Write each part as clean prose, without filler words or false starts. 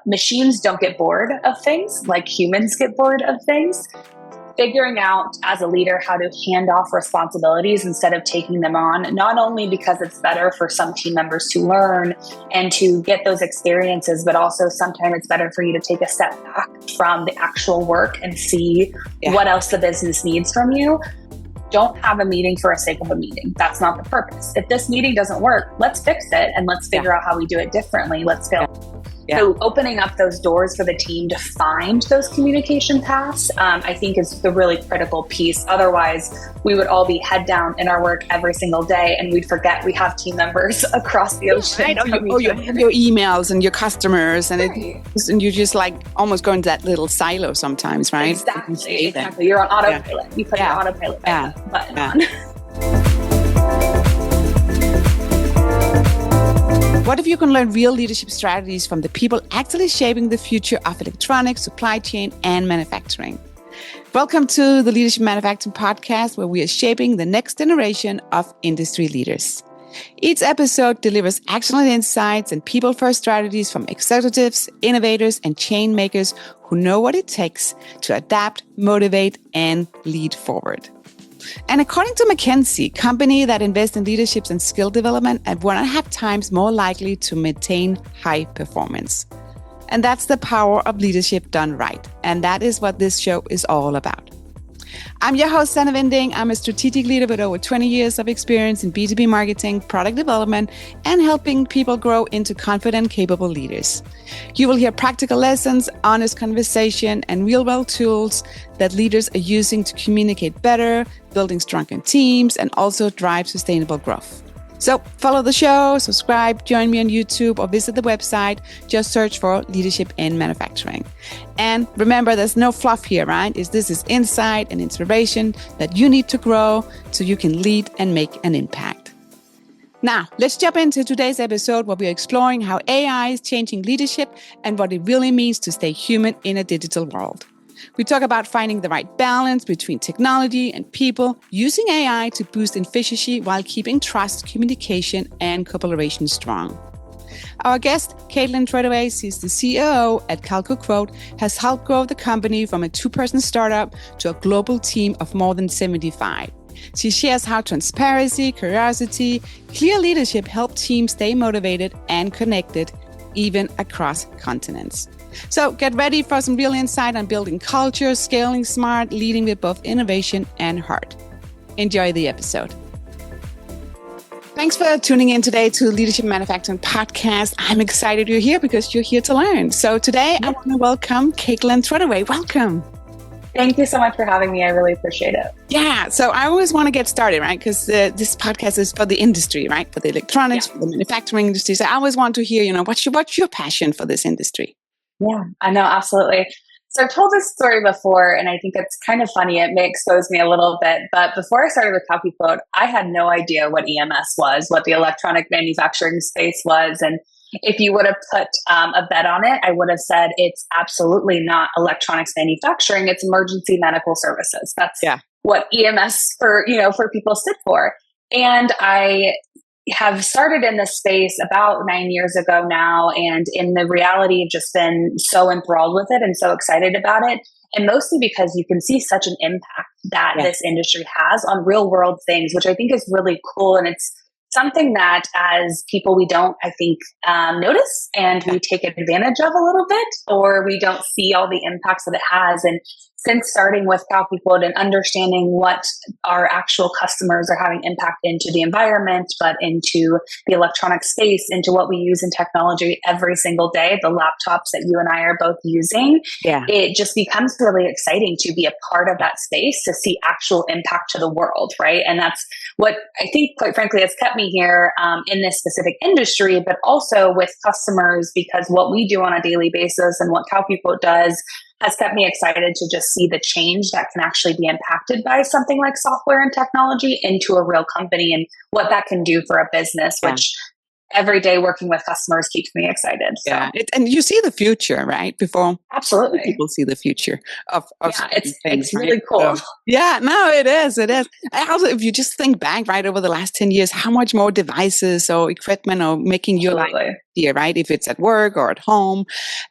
Machines don't get bored of things like humans get bored of things. Figuring out as a leader how to hand off responsibilities instead of taking them on, not only because it's better for some team members to learn and to get those experiences, but also sometimes it's better for you to take a step back from the actual work and see what else the business needs from you. Don't have a meeting for the sake of a meeting. That's not the purpose. If this meeting doesn't work, let's fix it and let's figure out how we do it differently. Let's go. So opening up those doors for the team to find those communication paths, I think is the really critical piece. Otherwise, we would all be head down in our work every single day and we'd forget we have team members across the ocean. Right. You have your emails and your customers and, and you just like almost go into that little silo sometimes, right? Exactly. You're on autopilot. You put your autopilot button on. What if you can learn real leadership strategies from the people actually shaping the future of electronics, supply chain, and manufacturing? Welcome to the Leadership Manufacturing Podcast, where we are shaping the next generation of industry leaders. Each episode delivers actionable insights and people-first strategies from executives, innovators, and chain makers who know what it takes to adapt, motivate, and lead forward. And according to McKinsey, company that invest in leadership and skill development are 1.5 times more likely to maintain high performance. And that's the power of leadership done right. And that is what this show is all about. I'm your host, Sanna Vinding. I'm a strategic leader with over 20 years of experience in B2B marketing, product development, and helping people grow into confident, capable leaders. You will hear practical lessons, honest conversation, and real-world tools that leaders are using to communicate better, building stronger teams, and also drive sustainable growth. So follow the show, subscribe, join me on YouTube, or visit the website. Just search for Leadership in Manufacturing. And remember, there's no fluff here, right? This is insight and inspiration that you need to grow so you can lead and make an impact. Now, let's jump into today's episode where we're exploring how AI is changing leadership and what it really means to stay human in a digital world. We talk about finding the right balance between technology and people, using AI to boost efficiency while keeping trust, communication, and collaboration strong. Our guest, Kaitlyn Tredaway, is the CEO at CalcuQuote, has helped grow the company from a 2-person startup to a global team of more than 75. She shares how transparency, curiosity, clear leadership help teams stay motivated and connected, even across continents. So get ready for some real insight on building culture, scaling smart, leading with both innovation and heart. Enjoy the episode. Thanks for tuning in today to Leadership Manufacturing Podcast. I'm excited you're here because you're here to learn. So today I want to welcome Kaitlyn Tredaway. Welcome. Thank you so much for having me. I really appreciate it. Yeah. So I always want to get started, right? Because this podcast is for the industry, right? For the electronics, for the manufacturing industry. So I always want to hear, what's your passion for this industry? Yeah, I know. Absolutely. So I've told this story before, and I think it's kind of funny. It may expose me a little bit, but before I started with CalcuQuote, I had no idea what EMS was, what the electronic manufacturing space was. And if you would have put a bet on it, I would have said it's absolutely not electronics manufacturing. It's emergency medical services. That's what EMS for people stood for. And I have started in this space about 9 years ago now, and in the reality, I've just been so enthralled with it and so excited about it. And mostly because you can see such an impact that this industry has on real world things, which I think is really cool. And it's something that as people, we don't, I think, notice and we take advantage of a little bit, or we don't see all the impacts that it has. And since starting with CalcuQuote and understanding what our actual customers are having impact into the environment, but into the electronic space, into what we use in technology every single day, the laptops that you and I are both using, it just becomes really exciting to be a part of that space, to see actual impact to the world, right? And that's what I think, quite frankly, has kept me here in this specific industry, but also with customers, because what we do on a daily basis and what CalcuQuote does has kept me excited to just see the change that can actually be impacted by something like software and technology into a real company, and what that can do for a business, which every day working with customers keeps me excited. So. Yeah, and you see the future, right? Before absolutely people see the future of it's things, really right? cool. So, no, it is. And also, if you just think back, right, over the last 10 years, how much more devices or equipment or making your life idea, right? If it's at work or at home,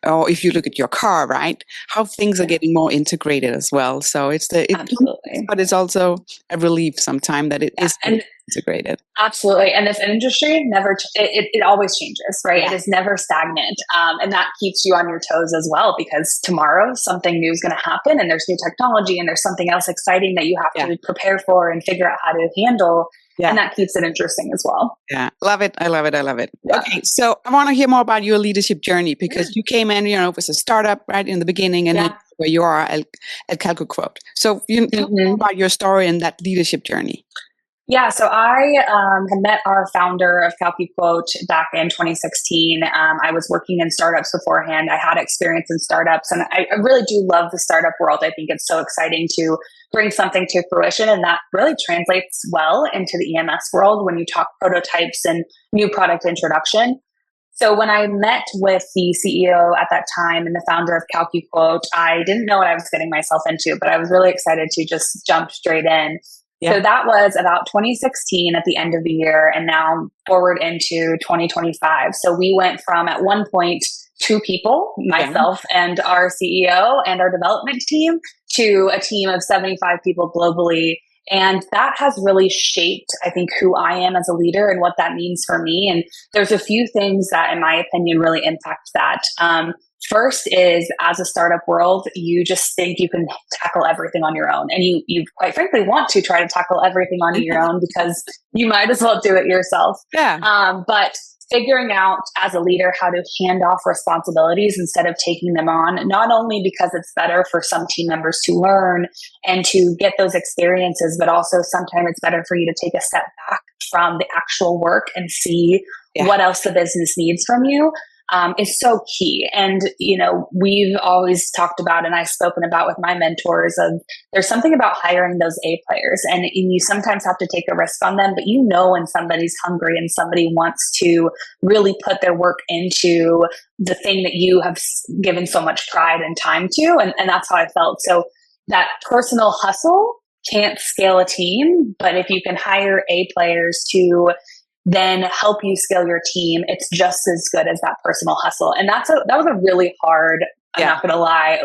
or if you look at your car, right? How things are getting more integrated as well. So Absolutely. but it's also a relief sometimes that it is And integrated. absolutely. And this industry it always changes, right? Yeah. It is never stagnant. And that keeps you on your toes as well, because tomorrow something new is going to happen and there's new technology and there's something else exciting that you have to prepare for and figure out how to handle. Yeah. And that keeps it interesting as well. Yeah. Love it. I love it. I love it. Yeah. Okay. So I want to hear more about your leadership journey, because you came in, it was a startup right in the beginning, and where you are at CalcuQuote. So tell me more about your story and that leadership journey. Yeah, so I had met our founder of CalcuQuote back in 2016. I was working in startups beforehand. I had experience in startups, and I really do love the startup world. I think it's so exciting to bring something to fruition, and that really translates well into the EMS world when you talk prototypes and new product introduction. So when I met with the CEO at that time and the founder of CalcuQuote, I didn't know what I was getting myself into, but I was really excited to just jump straight in. Yeah. So that was about 2016 at the end of the year, and now forward into 2025. So we went from at one point 2 people, myself and our CEO and our development team, to a team of 75 people globally. And that has really shaped, I think, who I am as a leader and what that means for me. And there's a few things that, in my opinion, really impact that. First is, as a startup world, you just think you can tackle everything on your own. And you quite frankly want to try to tackle everything on your own, because you might as well do it yourself. Yeah. But figuring out as a leader how to hand off responsibilities instead of taking them on, not only because it's better for some team members to learn and to get those experiences, but also sometimes it's better for you to take a step back from the actual work and see what else the business needs from you. Is so key. And, we've always talked about, and I've spoken about with my mentors, of there's something about hiring those A players, and you sometimes have to take a risk on them, but when somebody's hungry and somebody wants to really put their work into the thing that you have given so much pride and time to. And that's how I felt. So that personal hustle can't scale a team, but if you can hire A players to then help you scale your team, it's just as good as that personal hustle. And that was a really hard, I'm not going to lie,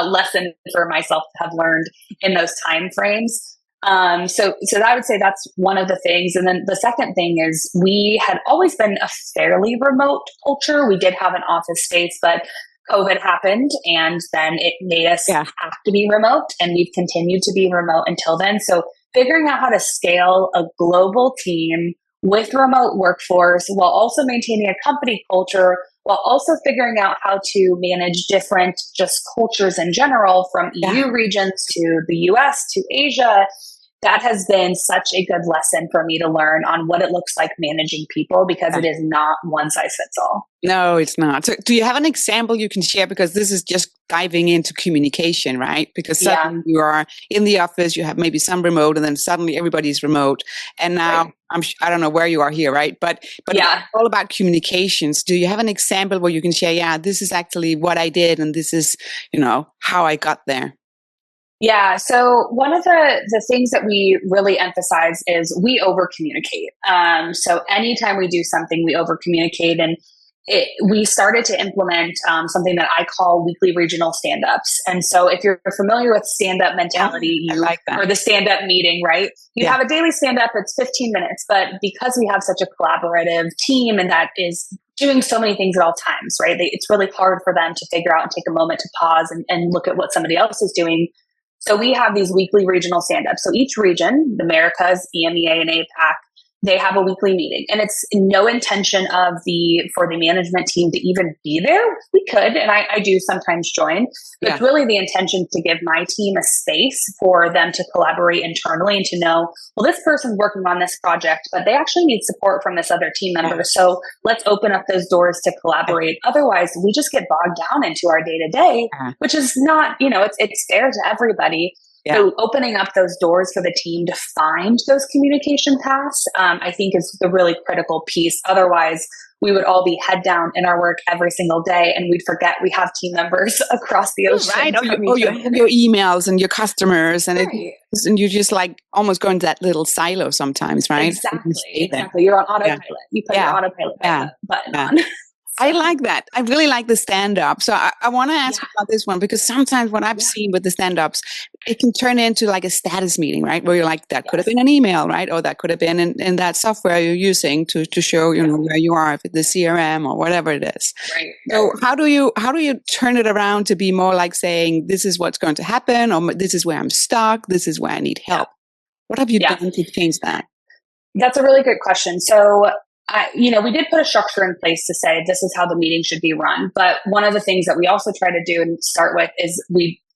lesson for myself to have learned in those time frames. So I would say that's one of the things. And then the second thing is, we had always been a fairly remote culture. We did have an office space, but COVID happened, and then it made us have to be remote, and we've continued to be remote until then. So figuring out how to scale a global team with remote workforce, while also maintaining a company culture, while also figuring out how to manage different just cultures in general, from EU regions to the US to Asia, that has been such a good lesson for me to learn on what it looks like managing people, because it is not one size fits all. No, it's not. So do you have an example you can share? Because this is just diving into communication, right? Because suddenly you are in the office, you have maybe some remote, and then suddenly everybody's remote. And now I don't know where you are here, right? But it's all about communications. Do you have an example where you can share, this is actually what I did, and this is, how I got there? Yeah. So one of the things that we really emphasize is we over communicate. So anytime we do something, we over communicate. And we started to implement something that I call weekly regional stand-ups. And so if you're familiar with stand-up mentality, I like that. Or the stand-up meeting, right? You have a daily stand-up, it's 15 minutes. But because we have such a collaborative team, and that is doing so many things at all times, right? It's really hard for them to figure out and take a moment to pause and look at what somebody else is doing. So we have these weekly regional stand-ups. So each region, the Americas, EMEA, and APAC, they have a weekly meeting, and it's no intention for the management team to even be there. We could, and I do sometimes join, but it's really the intention to give my team a space for them to collaborate internally and to know, well, this person's working on this project, but they actually need support from this other team member. So let's open up those doors to collaborate. Otherwise, we just get bogged down into our day-to-day, which is not, it's fair to everybody. So opening up those doors for the team to find those communication paths, I think, is the really critical piece. Otherwise, we would all be head down in our work every single day, and we'd forget we have team members across the ocean. Right. Your emails and your customers, and and you just like almost go into that little silo sometimes, right? Exactly. You're on autopilot. You put your autopilot button on. I like that. I really like the stand-up. So I want to ask about this one, because sometimes what I've seen with the stand-ups, it can turn into like a status meeting, right? Where you're like, that could have been an email, right? Or that could have been in that software you're using to show, where you are, if it's the CRM or whatever it is. Right. So how do you turn it around to be more like saying, this is what's going to happen, or this is where I'm stuck, this is where I need help? What have you done to change that? That's a really good question. So, we did put a structure in place to say this is how the meeting should be run. But one of the things that we also try to do and start with is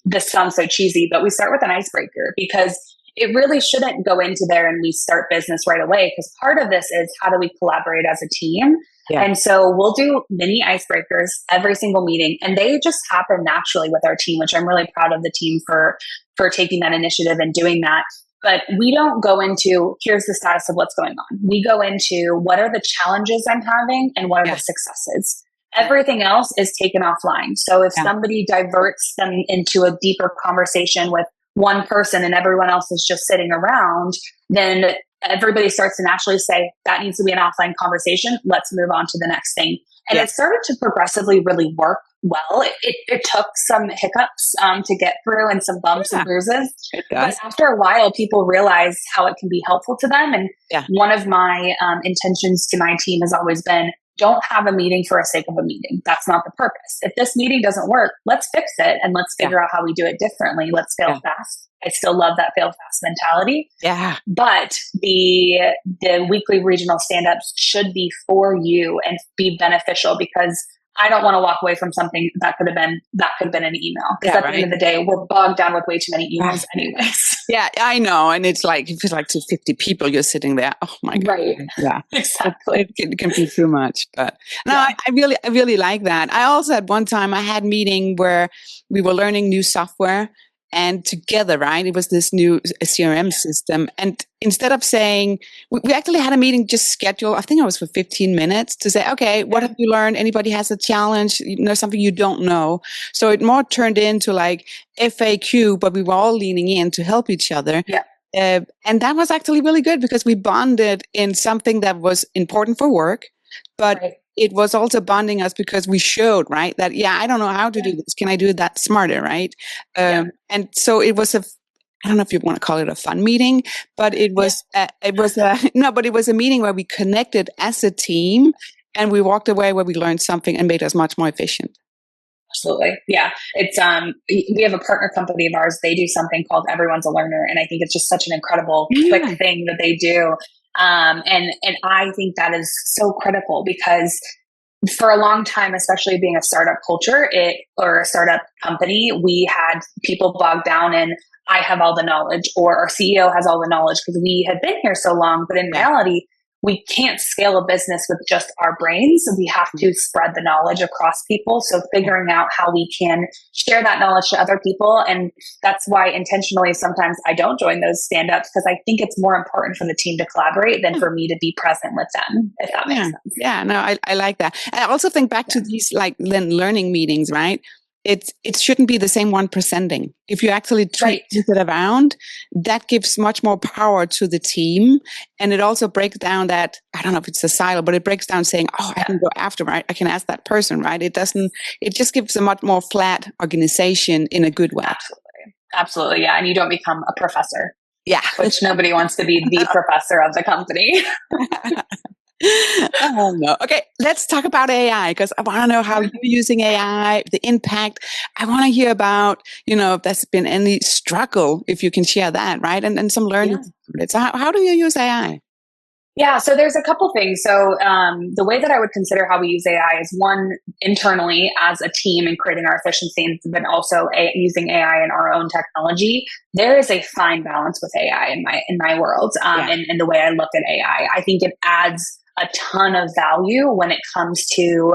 this sounds so cheesy, but we start with an icebreaker, because it really shouldn't go into there and we start business right away. Because part of this is, how do we collaborate as a team? Yeah. And so we'll do mini icebreakers every single meeting, and they just happen naturally with our team, which I'm really proud of the team for taking that initiative and doing that. But we don't go into, here's the status of what's going on. We go into, what are the challenges I'm having and what are the successes? Everything else is taken offline. So if somebody diverts them into a deeper conversation with one person and everyone else is just sitting around, then everybody starts to naturally say, that needs to be an offline conversation. Let's move on to the next thing. And it started to progressively really work well. It took some hiccups to get through, and some bumps and bruises. But after a while, people realize how it can be helpful to them. And one of my intentions to my team has always been, don't have a meeting for the sake of a meeting. That's not the purpose. If this meeting doesn't work, let's fix it and let's figure out how we do it differently. Let's fail fast. I still love that fail fast mentality. Yeah. But the weekly regional stand-ups should be for you and be beneficial, because I don't want to walk away from something that could have been an email. Because at the end of the day, we're bogged down with way too many emails anyways. Yeah, I know. And it's like, if it's like to 50 people, you're sitting there. Oh my God. Right. Yeah, exactly. It can be too much. But no, I really like that. I also at one time, I had a meeting where we were learning new software. And together, right, it was this new CRM system. And instead of saying, we actually had a meeting just scheduled, I think it was for 15 minutes, to say, okay, what have you learned? Anybody has a challenge, something you don't know. So it more turned into like FAQ, but we were all leaning in to help each other. Yeah. And that was actually really good, because we bonded in something that was important for work, but it was also bonding us because we showed, right, that, I don't know how to do this. Can I do that smarter, right? And so it was I don't know if you want to call it a fun meeting, but it was a meeting where we connected as a team, and we walked away where we learned something and made us much more efficient. Absolutely. Yeah. It's, we have a partner company of ours. They do something called Everyone's a Learner. And I think it's just such an incredible quick thing that they do. And I think that is so critical, because for a long time, especially being a startup culture or a startup company, we had people bogged down in, I have all the knowledge, or our CEO has all the knowledge, because we had been here so long. But in reality, we can't scale a business with just our brains. We have to spread the knowledge across people. So figuring out how we can share that knowledge to other people. And that's why intentionally sometimes I don't join those stand-ups, because I think it's more important for the team to collaborate than for me to be present with them, if that makes sense. Yeah, no, I like that. I also think back to these like learning meetings, right? It shouldn't be the same one presenting. If you actually twist it around, that gives much more power to the team. And it also breaks down that, I don't know if it's a silo, but it breaks down saying, I can go after, right? I can ask that person, right? It just gives a much more flat organization in a good way. Absolutely. Yeah. And you don't become a professor. Yeah. Which nobody wants to be the professor of the company. Oh, no. Okay, let's talk about AI, because I want to know how you're using AI, the impact. I want to hear about, if there's been any struggle, if you can share that, right? And some learning. So how do you use AI? Yeah, so there's a couple things. So the way that I would consider how we use AI is, one, internally as a team and creating our efficiency, but also using AI in our own technology. There is a fine balance with AI in my world, and the way I look at AI. I think it adds a ton of value when it comes to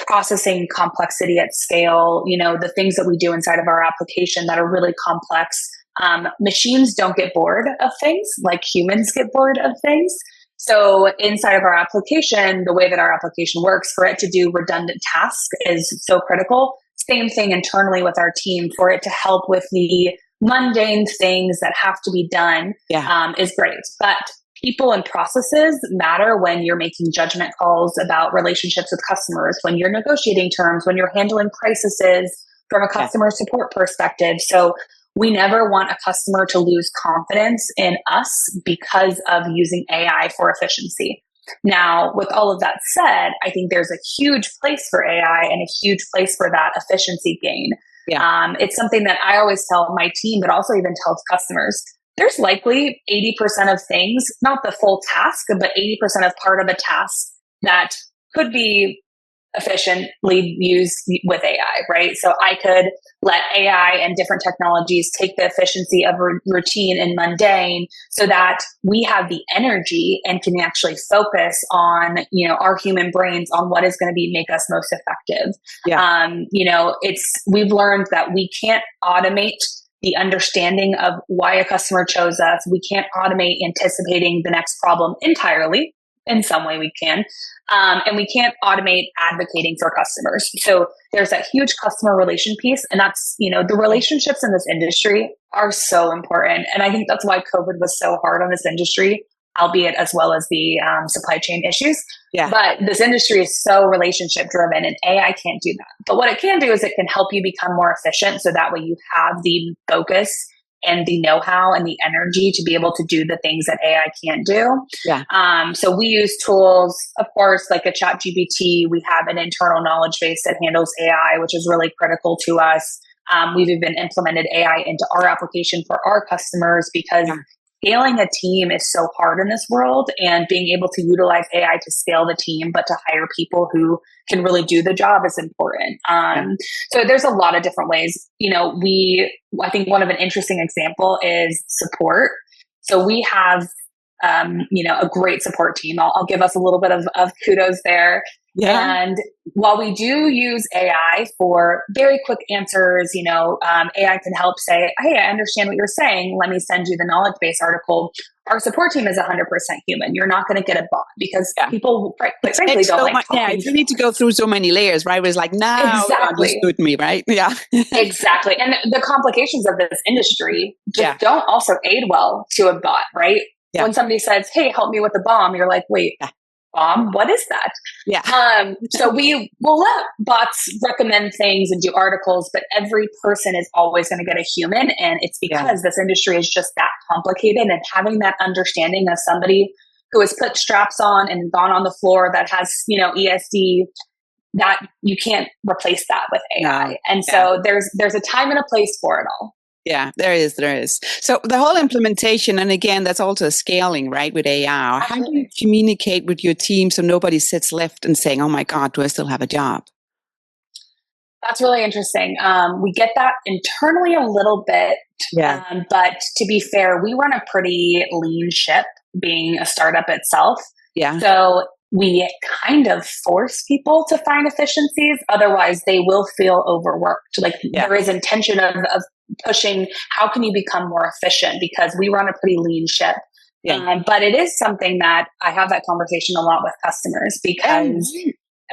processing complexity at scale. The things that we do inside of our application that are really complex. Machines don't get bored of things like humans get bored of things. So inside of our application, the way that our application works, for it to do redundant tasks is so critical. Same thing internally with our team, for it to help with the mundane things that have to be done is great. But people and processes matter when you're making judgment calls about relationships with customers, when you're negotiating terms, when you're handling crises from a customer support perspective. So we never want a customer to lose confidence in us because of using AI for efficiency. Now, with all of that said, I think there's a huge place for AI and a huge place for that efficiency gain. It's something that I always tell my team, but also even tell customers. There's likely 80% of things, not the full task, but 80% of part of a task that could be efficiently used with AI, right? So I could let AI and different technologies take the efficiency of routine and mundane so that we have the energy and can actually focus on, our human brains on what is going to make us most effective. We've learned that we can't automate the understanding of why a customer chose us. We can't automate anticipating the next problem entirely. In some way we can. And we can't automate advocating for customers. So there's that huge customer relation piece. And that's, the relationships in this industry are so important. And I think that's why COVID was so hard on this industry, albeit as well as the supply chain issues. But this industry is so relationship driven, and AI can't do that. But what it can do is it can help you become more efficient. So that way you have the focus and the know-how and the energy to be able to do the things that AI can't do. So we use tools, of course, like a ChatGPT. We have an internal knowledge base that handles AI, which is really critical to us. We've even implemented AI into our application for our customers because scaling a team is so hard in this world, and being able to utilize AI to scale the team, but to hire people who can really do the job is important. So there's a lot of different ways. I think one of an interesting example is support. So we have, a great support team. I'll give us a little bit of kudos there. And while we do use AI for very quick answers, AI can help say, hey, I understand what you're saying. Let me send you the knowledge base article. Our support team is 100% human. You're not going to get a bot because people, frankly, don't like talking. You need to go through so many layers, right? It was like, now you understood me, right? Exactly. And the complications of this industry just don't also aid well to a bot, right? When somebody says, hey, help me with the bomb, you're like, wait, bomb? What is that? So we will let bots recommend things and do articles, but every person is always going to get a human. And it's because this industry is just that complicated, and having that understanding of somebody who has put straps on and gone on the floor that has, ESD, that you can't replace that with AI. And so there's a time and a place for it all. Yeah, there is. So the whole implementation, and again, that's also scaling, right, with AI. How do you communicate with your team so nobody sits left and saying, oh my God, do I still have a job? That's really interesting. We get that internally a little bit, but to be fair, we run a pretty lean ship, being a startup itself. So we kind of force people to find efficiencies. Otherwise, they will feel overworked. There is intention of pushing, how can you become more efficient? Because we run a pretty lean ship. But it is something that I have that conversation a lot with customers, because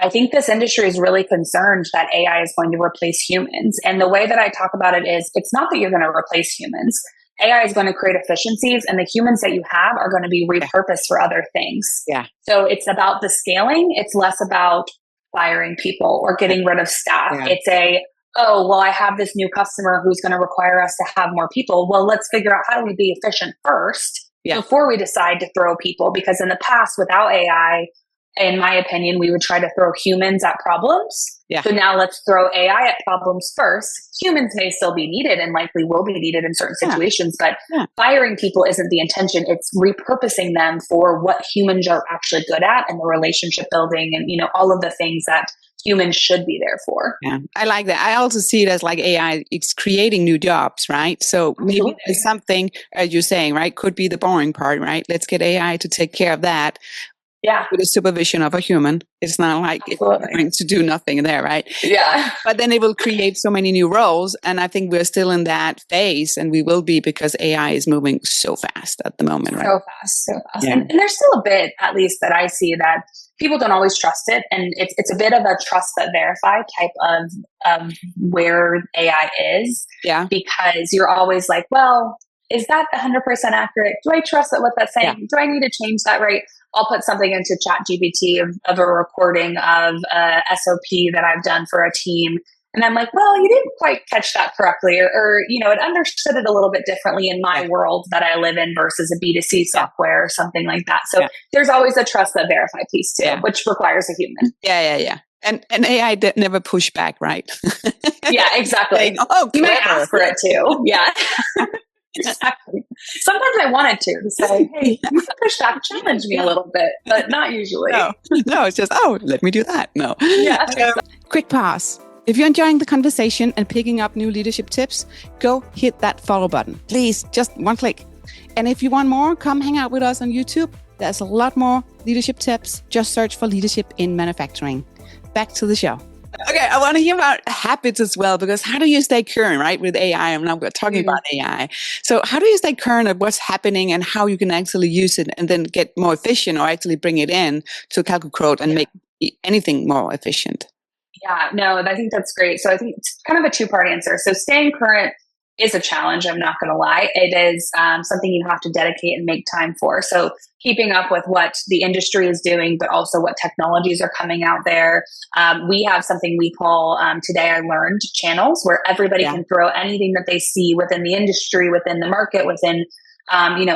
I think this industry is really concerned that AI is going to replace humans. And the way that I talk about it is, it's not that you're going to replace humans. AI is going to create efficiencies, and the humans that you have are going to be repurposed for other things. So it's about the scaling. It's less about firing people or getting rid of staff. It's I have this new customer who's going to require us to have more people. Well, let's figure out, how do we be efficient first before we decide to throw people? Because in the past, without AI, in my opinion, we would try to throw humans at problems. So now let's throw AI at problems first. Humans may still be needed and likely will be needed in certain situations, but firing people isn't the intention. It's repurposing them for what humans are actually good at, and the relationship building, and all of the things that humans should be there for. I like that. I also see it as like AI, it's creating new jobs, right? So maybe there's something, as you're saying, right, could be the boring part, right? Let's get AI to take care of that. With the supervision of a human. It's not like it's going to do nothing there, right? But then it will create so many new roles. And I think we're still in that phase, and we will be, because AI is moving so fast at the moment, right? So fast. And there's still a bit, at least that I see, that people don't always trust it. And it's a bit of a trust but verify type of where AI is. Because you're always like, well, is that 100% accurate? Do I trust that what that's saying? Yeah. Do I need to change that? Right. I'll put something into ChatGPT of a recording of a SOP that I've done for a team. And I'm like, well, you didn't quite catch that correctly, or it understood it a little bit differently in my world that I live in versus a B2C software or something like that. So there's always a trust but verify piece too, which requires a human. Yeah. And AI never push back, right? Yeah, exactly. Saying, oh, you might ask for it too. Yeah. Exactly. Sometimes I wanted to say, hey, you can push back, challenge me a little bit, but not usually. No, it's just, let me do that. No. Yeah. Exactly. Quick pause. If you're enjoying the conversation and picking up new leadership tips, go hit that follow button. Please, just one click. And if you want more, come hang out with us on YouTube. There's a lot more leadership tips. Just search for leadership in manufacturing. Back to the show. Okay, I want to hear about habits as well, because how do you stay current, right, with AI? And now we're talking about AI. So how do you stay current at what's happening and how you can actually use it and then get more efficient, or actually bring it in to CalcuQuote and make anything more efficient? Yeah, no, I think that's great. So I think it's kind of a two-part answer. So staying current is a challenge. I'm not going to lie. It is something you have to dedicate and make time for. So keeping up with what the industry is doing, but also what technologies are coming out there. We have something we call Today I Learned channels, where everybody can throw anything that they see within the industry, within the market, within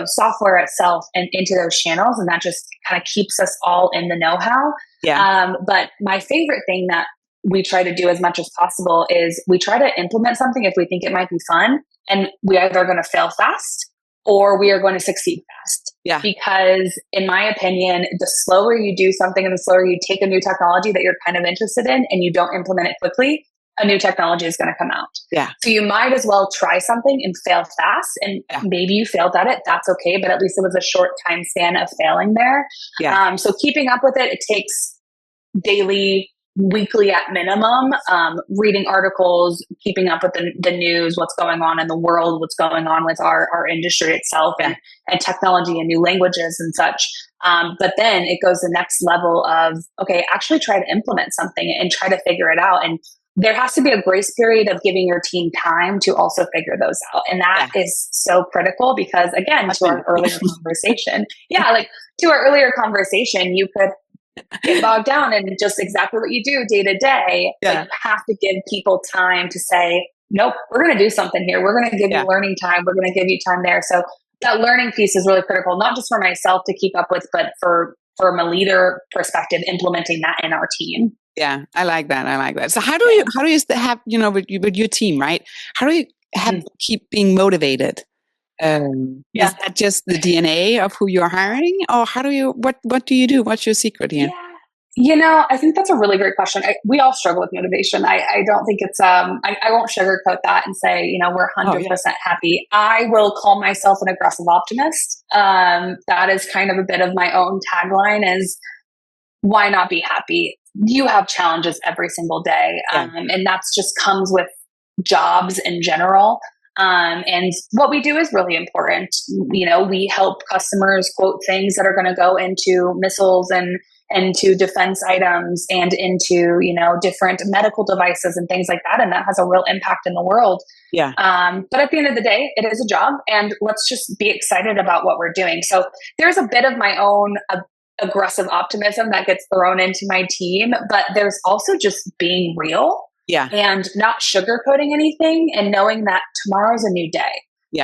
software itself, and into those channels. And that just kind of keeps us all in the know-how. But my favorite thing that we try to do as much as possible is we try to implement something if we think it might be fun, and we either are going to fail fast or we are going to succeed fast. Because in my opinion, the slower you do something and the slower you take a new technology that you're kind of interested in and you don't implement it quickly, a new technology is going to come out. So you might as well try something and fail fast. And maybe you failed at it. That's okay. But at least it was a short time span of failing there. So keeping up with it, it takes daily, weekly at minimum, reading articles, keeping up with the news, what's going on in the world, what's going on with our industry itself, and technology and new languages and such. But then it goes the next level of, okay, actually try to implement something and try to figure it out. And there has to be a grace period of giving your team time to also figure those out. And that is so critical because, again, to our earlier conversation, you could get bogged down in just exactly what you do day to day. But you have to give people time to say, nope, we're going to do something here. We're going to give you learning time. We're going to give you time there. So that learning piece is really critical, not just for myself to keep up with, but from a leader perspective, implementing that in our team. Yeah, I like that. So how do you have, with your team, right? How do you have to keep being motivated? Is that just the DNA of who you're hiring, or what do you do? What's your secret here? I think that's a really great question. We all struggle with motivation. I don't think it's, I won't sugarcoat that and say, we're 100% happy. I will call myself an aggressive optimist. That is kind of a bit of my own tagline is, why not be happy? You have challenges every single day. And that's just comes with jobs in general. And what we do is really important. We help customers quote things that are going to go into missiles and into defense items and into, different medical devices and things like that. And that has a real impact in the world. But at the end of the day, it is a job, and let's just be excited about what we're doing. So there's a bit of my own aggressive optimism that gets thrown into my team, but there's also just being real. And not sugarcoating anything, and knowing that tomorrow's a new day.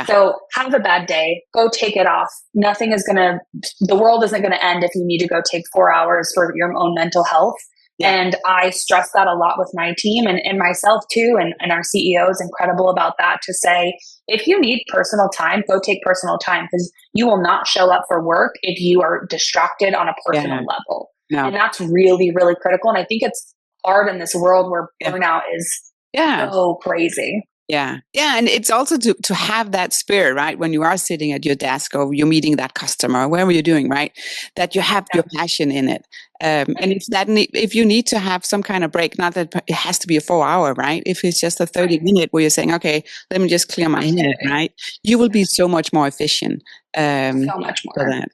So have a bad day, go take it off. The world isn't going to end if you need to go take 4 hours for your own mental health. And I stress that a lot with my team and myself too. And our CEO is incredible about that, to say, if you need personal time, go take personal time, because you will not show up for work if you are distracted on a personal level. And that's really, really critical. And I think it's hard in this world where burnout is so crazy. And it's also to have that spirit, right? When you are sitting at your desk or you're meeting that customer, or whatever you're doing, right? That you have your passion in it. And if you need to have some kind of break, not that it has to be a 4-hour, right? If it's just a 30-minute where you're saying, okay, let me just clear my head, right? You will be so much more efficient. So much more. For that.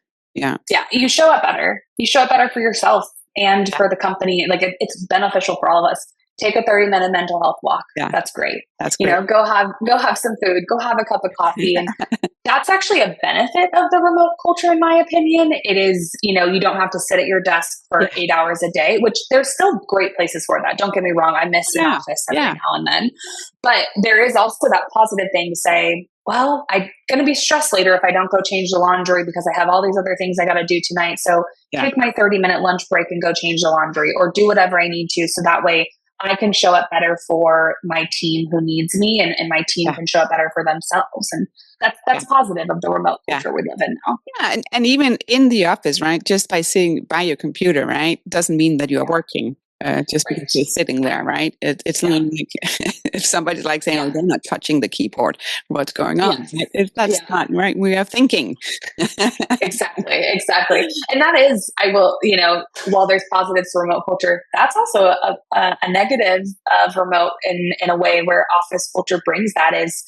You show up better. You show up better for yourself and for the company. Like it's beneficial for all of us. Take a 30-minute mental health walk. That's great. That's great. Go have some food, go have a cup of coffee, and that's actually a benefit of the remote culture, in my opinion. It is, you don't have to sit at your desk for 8 hours a day, which there's still great places for that. Don't get me wrong. I miss an office every now and then. But there is also that positive thing to say, well, I'm going to be stressed later if I don't go change the laundry because I have all these other things I got to do tonight. So take my 30-minute lunch break and go change the laundry, or do whatever I need to. So that way I can show up better for my team who needs me, and my team can show up better for themselves. And that's positive of the remote culture we live in now. Yeah. And even in the office, right? Just by sitting by your computer, right? Doesn't mean that you're working. Just because you're sitting there, right? It's not like if somebody's like saying, "Oh, they're not touching the keyboard," what's going on? That's not right. We are thinking. Exactly. And that is, while there's positives to remote culture, that's also a negative of remote in a way where office culture brings that is,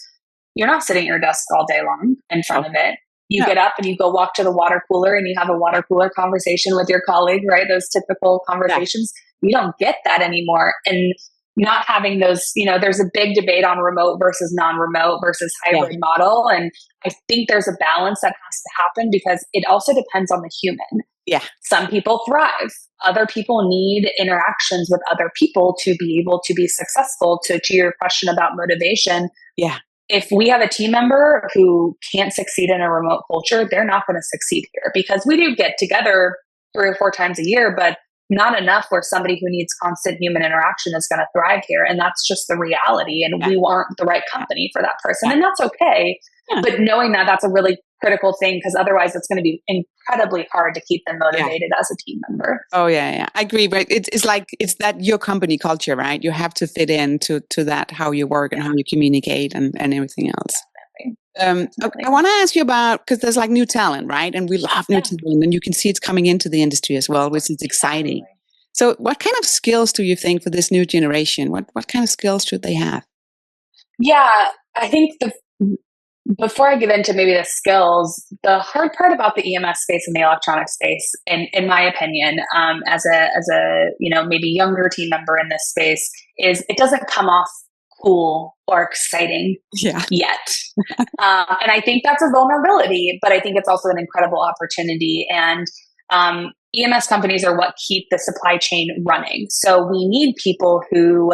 you're not sitting at your desk all day long in front of it. You get up and you go walk to the water cooler and you have a water cooler conversation with your colleague, right? Those typical conversations. You don't get that anymore. And not having those, there's a big debate on remote versus non-remote versus hybrid model. And I think there's a balance that has to happen because it also depends on the human. Yeah. Some people thrive. Other people need interactions with other people to be able to be successful. To your question about motivation. Yeah. If we have a team member who can't succeed in a remote culture, they're not going to succeed here, because we do get together 3 or 4 times a year, but not enough where somebody who needs constant human interaction is going to thrive here. And that's just the reality. And we aren't the right company for that person. And that's okay. But knowing that that's a really critical thing, because otherwise it's going to be incredibly hard to keep them motivated as a team member. Oh, yeah. I agree. But it's like, it's that your company culture, right? You have to fit in to that, how you work and how you communicate and everything else. I want to ask you about, because there's like new talent, right? And we love new talent, and you can see it's coming into the industry as well, which is exciting. So what kind of skills do you think for this new generation? What kind of skills should they have? Yeah, I think before I get into maybe the skills, the hard part about the EMS space and the electronic space, in my opinion, as a maybe younger team member in this space, is it doesn't come off cool or exciting yet. And I think that's a vulnerability, but I think it's also an incredible opportunity. And EMS companies are what keep the supply chain running. So we need people who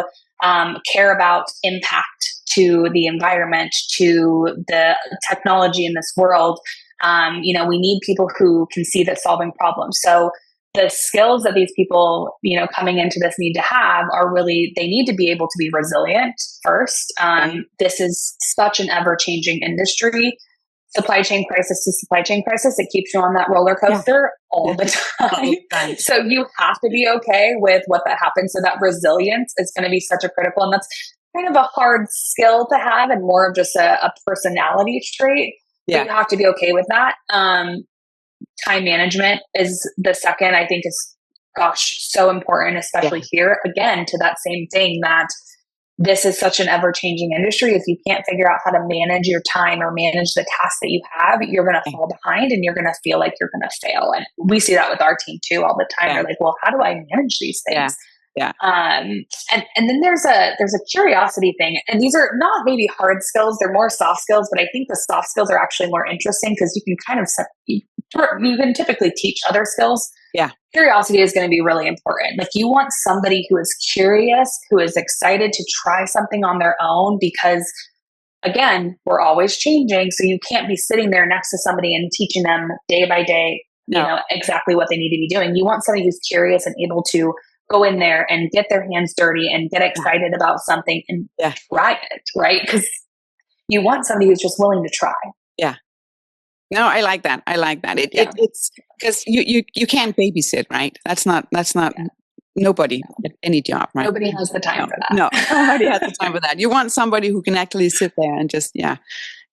care about impact to the environment, to the technology in this world. We need people who can see that solving problems. So the skills that these people, coming into this need to have are really, they need to be able to be resilient first. This is such an ever-changing industry. Supply chain crisis to supply chain crisis, it keeps you on that roller coaster all the time. So you have to be okay with what that happens. So that resilience is going to be such a critical, and that's kind of a hard skill to have and more of just a personality trait. But you have to be okay with that. Time management is the second, I think, is so important, especially here. Again, to that same thing, that this is such an ever-changing industry. If you can't figure out how to manage your time or manage the tasks that you have, you're going to fall behind and you're going to feel like you're going to fail. And we see that with our team too all the time. They're like, well, how do I manage these things? And then there's a curiosity thing, and these are not maybe hard skills, they're more soft skills, but I think the soft skills are actually more interesting because you can kind of you can typically teach other skills. Curiosity is going to be really important. Like, you want somebody who is curious, who is excited to try something on their own, because again, we're always changing. So you can't be sitting there next to somebody and teaching them day by day, exactly what they need to be doing. You want somebody who's curious and able to go in there and get their hands dirty and get excited about something and try it, right? Because you want somebody who's just willing to try. No, I like that. It's because you can't babysit, right? That's not nobody at any job, right? Nobody has the time for that. No, nobody has the time for that. You want somebody who can actually sit there and just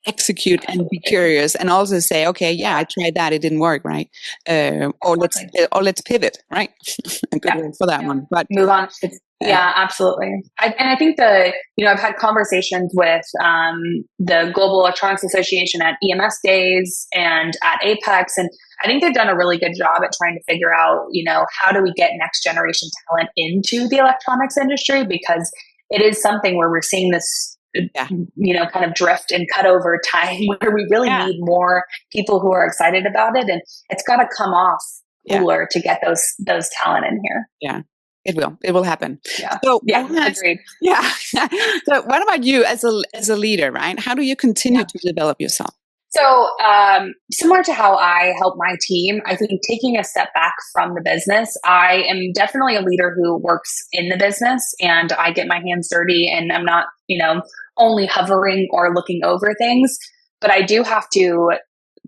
execute and be curious, and also say, okay, I tried that, it didn't work, right? Or let's pivot, right? Good word for that one. But move on. Absolutely. I think I've had conversations with the Global Electronics Association at EMS Days and at Apex, and I think they've done a really good job at trying to figure out, how do we get next generation talent into the electronics industry, because it is something where we're seeing this Yeah. kind of drift and cut over time where we really Yeah. need more people who are excited about it. And it's got to come off Yeah. cooler to get those talent in here. Yeah. It will happen. Yeah. So Yeah. Agreed. Yeah. So what about you as a leader, right? How do you continue to develop yourself? So, similar to how I help my team, I think taking a step back from the business, I am definitely a leader who works in the business and I get my hands dirty and I'm not, only hovering or looking over things, but I do have to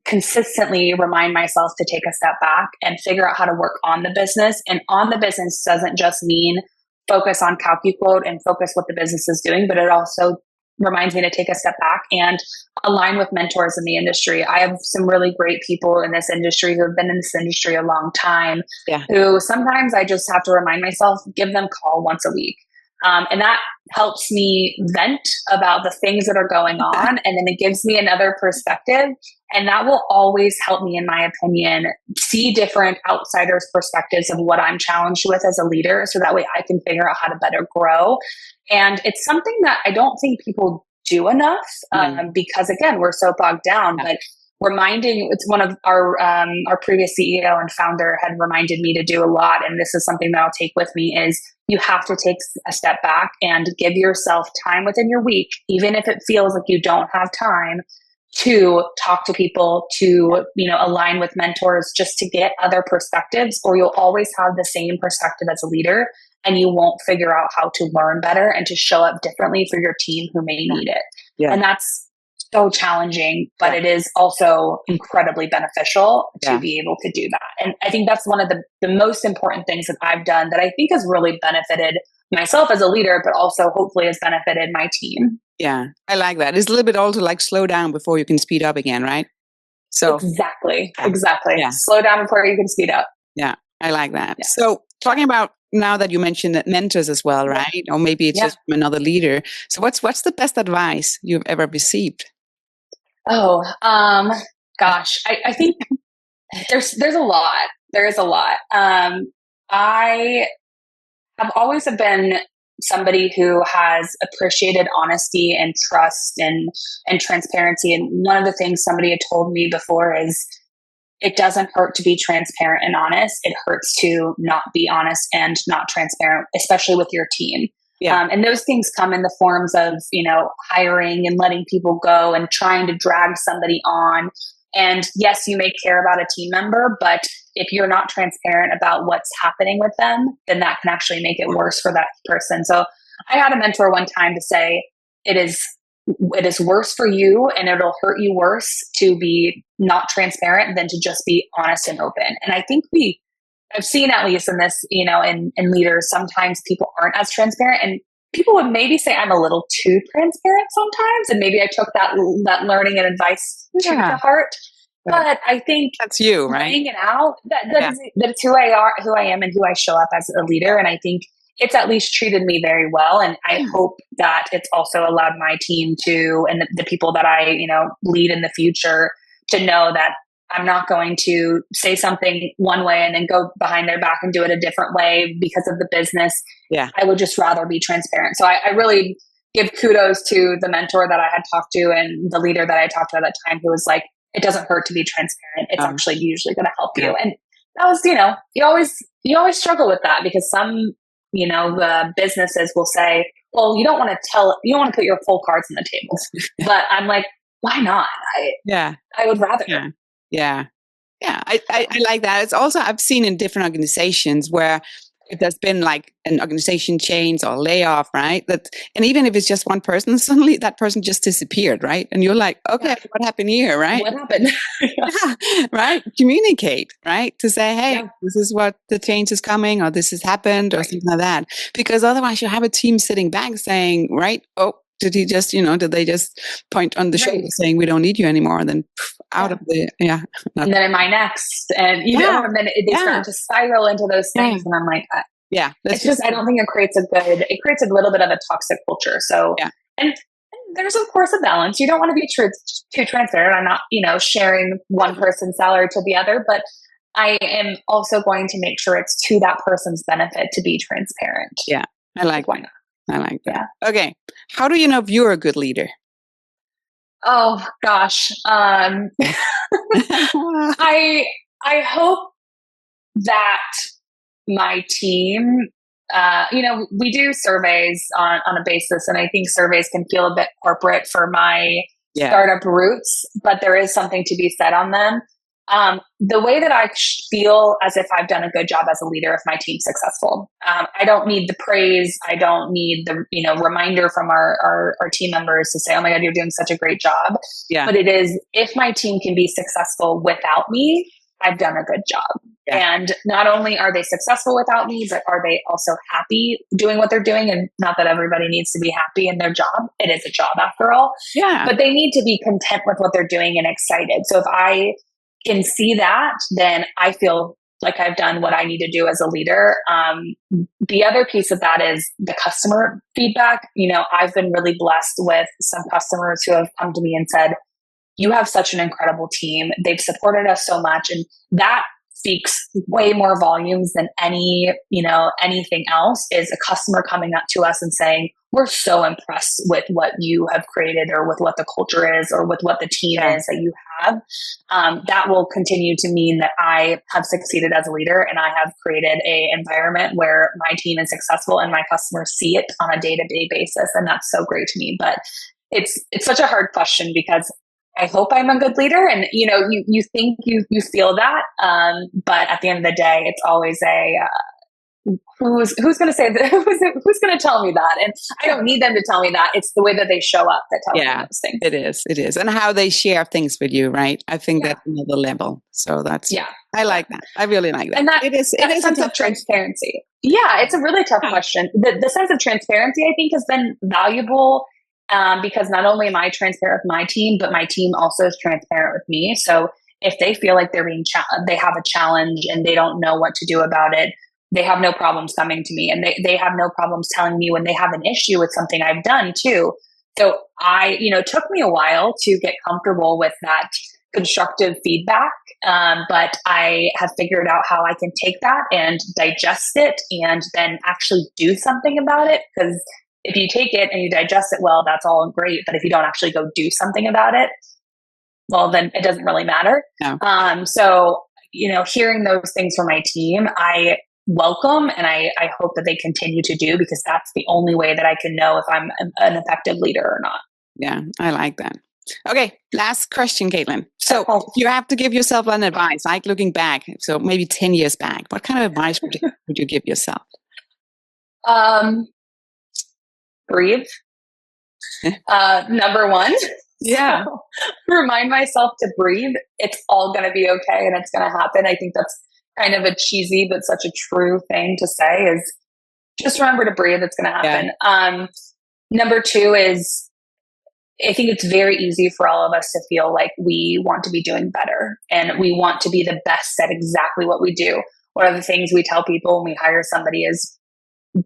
consistently remind myself to take a step back and figure out how to work on the business. And on the business doesn't just mean focus on CalcuQuote and focus what the business is doing, but it also reminds me to take a step back and align with mentors in the industry. I have some really great people in this industry who have been in this industry a long time, who sometimes I just have to remind myself, give them a call once a week. And that helps me vent about the things that are going on. And then it gives me another perspective. And that will always help me, in my opinion, see different outsiders' perspectives of what I'm challenged with as a leader. So that way I can figure out how to better grow. And it's something that I don't think people do enough because, again, we're so bogged down. But reminding, it's one of our previous CEO and founder had reminded me to do a lot. And this is something that I'll take with me is you have to take a step back and give yourself time within your week, even if it feels like you don't have time, to talk to people, to align with mentors, just to get other perspectives, or you'll always have the same perspective as a leader and you won't figure out how to learn better and to show up differently for your team who may need it. And that's so challenging, but it is also incredibly beneficial to be able to do that. And I think that's one of the most important things that I've done that I think has really benefited myself as a leader, but also hopefully has benefited my team. Yeah, I like that. It's a little bit also like slow down before you can speed up again, right? So exactly. Slow down before you can speed up. Yeah, I like that. Yeah. So talking about now that you mentioned that mentors as well, right? Or maybe it's just from another leader. So what's the best advice you've ever received? Oh, gosh, I think there's a lot. There is a lot. I have always been somebody who has appreciated honesty and trust and transparency. And one of the things somebody had told me before is it doesn't hurt to be transparent and honest. It hurts to not be honest and not transparent, especially with your team. And those things come in the forms of, hiring and letting people go and trying to drag somebody on. And yes, you may care about a team member, but if you're not transparent about what's happening with them, then that can actually make it worse for that person. So I had a mentor one time to say, it is worse for you and it'll hurt you worse to be not transparent than to just be honest and open. And I think I've seen, at least in this, in leaders, sometimes people aren't as transparent, and people would maybe say I'm a little too transparent sometimes. And maybe I took that learning and advice to heart. But I think that's you, right? Laying it out, that's who I am and who I show up as a leader. And I think it's at least treated me very well. And I hope that it's also allowed my team to, and the people that I, lead in the future, to know that I'm not going to say something one way and then go behind their back and do it a different way because of the business. I would just rather be transparent. So I really give kudos to the mentor that I had talked to and the leader that I talked to at that time, who was like, it doesn't hurt to be transparent. It's actually usually going to help you. And that was, you always struggle with that because some, the businesses will say, well, you don't want to put your full cards on the table. But I'm like, why not? I would rather. Yeah. I like that. It's also, I've seen in different organizations where if there's been like an organization change or layoff, right? And even if it's just one person, suddenly that person just disappeared, right? And you're like, okay, what happened here, right? What happened? Right? Communicate, right? To say, hey, this is what the change is coming, or this has happened, or something like that. Because otherwise you have a team sitting back saying, right, oh, did he just, did they just point on the shoulder saying we don't need you anymore, and then out of the, and then am I next? And, and then they start to spiral into those things. And I'm like, it's just, I don't think it creates a little bit of a toxic culture. So, and there's of course a balance. You don't want to be too transparent. I'm not, sharing one person's salary to the other, but I am also going to make sure it's to that person's benefit to be transparent. Yeah. I like, why not? I like that. Yeah. Okay. How do you know if you're a good leader? Oh gosh. I hope that my team, we do surveys on a basis, and I think surveys can feel a bit corporate for my startup roots, but there is something to be said on them. The way that I feel as if I've done a good job as a leader if my team's successful. I don't need the praise. I don't need the reminder from our team members to say, oh my God, you're doing such a great job. Yeah. But it is, if my team can be successful without me, I've done a good job. Yeah. And not only are they successful without me, but are they also happy doing what they're doing? And not that everybody needs to be happy in their job. It is a job after all. Yeah. But they need to be content with what they're doing and excited. So if I can see that, then I feel like I've done what I need to do as a leader. The other piece of that is the customer feedback. I've been really blessed with some customers who have come to me and said, you have such an incredible team. They've supported us so much. And that speaks way more volumes than anything else, is a customer coming up to us and saying, we're so impressed with what you have created, or with what the culture is, or with what the team is that you have. That will continue to mean that I have succeeded as a leader, and I have created an environment where my team is successful and my customers see it on a day-to-day basis. And that's so great to me. But it's such a hard question, because I hope I'm a good leader, and you think you feel that, but at the end of the day, it's always who's going to say that? Who's going to tell me that? And I don't need them to tell me that. It's the way that they show up that tells me those things. It is, and how they share things with you, right? I think that's another level. So that's I like that. I really like that. And it is a sense of transparency. Yeah, it's a really tough question. The sense of transparency, I think, has been valuable. Because not only am I transparent with my team, but my team also is transparent with me. So if they feel like they're they have a challenge and they don't know what to do about it, they have no problems coming to me, and they have no problems telling me when they have an issue with something I've done too. So it took me a while to get comfortable with that constructive feedback. But I have figured out how I can take that and digest it and then actually do something about it. Because if you take it and you digest it well, that's all great. But if you don't actually go do something about it, well, then it doesn't really matter. No. So, hearing those things from my team, I welcome, and I hope that they continue to do, because that's the only way that I can know if I'm an effective leader or not. Yeah, I like that. Okay, last question, Kaitlyn. So you have to give yourself an advice, like looking back, so maybe 10 years back. What kind of advice would you give yourself? Breathe. Number one. Yeah. So, remind myself to breathe. It's all going to be okay, and it's going to happen. I think that's kind of a cheesy, but such a true thing to say, is just remember to breathe. It's going to happen. Yeah. Number two is, I think it's very easy for all of us to feel like we want to be doing better, and we want to be the best at exactly what we do. One of the things we tell people when we hire somebody is,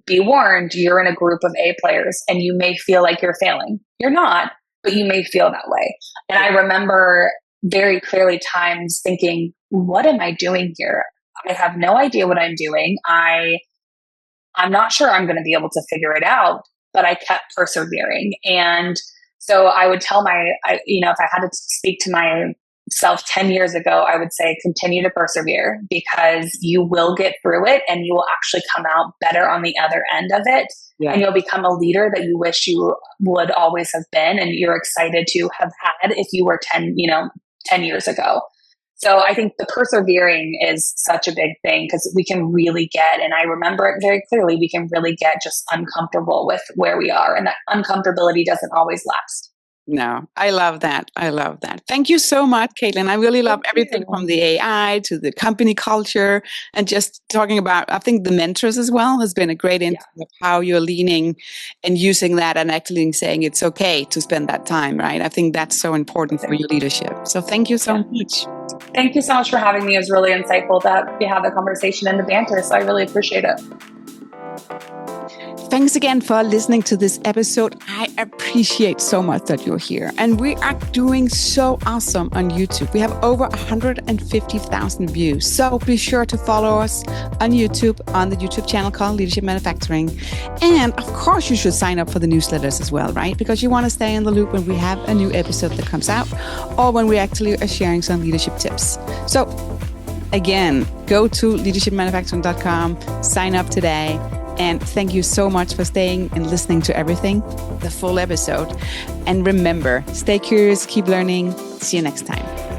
be warned, you're in a group of A players and you may feel like you're failing. You're not, but you may feel that way. And I remember very clearly times thinking, what am I doing here? I have no idea what I'm doing. I'm not sure I'm going to be able to figure it out, but I kept persevering. And so I would tell if I had to speak to myself 10 years ago, I would say, continue to persevere, because you will get through it and you will actually come out better on the other end of it. Yeah. And you'll become a leader that you wish you would always have been, and you're excited to have had if you were 10 years ago. So I think the persevering is such a big thing, because we can really get, and I remember it very clearly, we can really get just uncomfortable with where we are, and that uncomfortability doesn't always last. No, I love that. I love that. Thank you so much, Kaitlyn. I really love everything from the AI to the company culture, and just talking about, I think the mentors as well has been a great insight of how you're leaning and using that, and actually saying it's okay to spend that time, right? I think that's so important for your leadership. So thank you so much. Thank you so much for having me. It was really insightful that we have the conversation and the banter. So I really appreciate it. Thanks again for listening to this episode. I appreciate so much that you're here. And we are doing so awesome on YouTube. We have over 150,000 views. So be sure to follow us on YouTube, on the YouTube channel called Leadership Manufacturing. And of course, you should sign up for the newsletters as well, right? Because you want to stay in the loop when we have a new episode that comes out or when we actually are sharing some leadership tips. So again, go to leadershipmanufacturing.com, sign up today. And thank you so much for staying and listening to everything, the full episode. And remember, stay curious, keep learning. See you next time.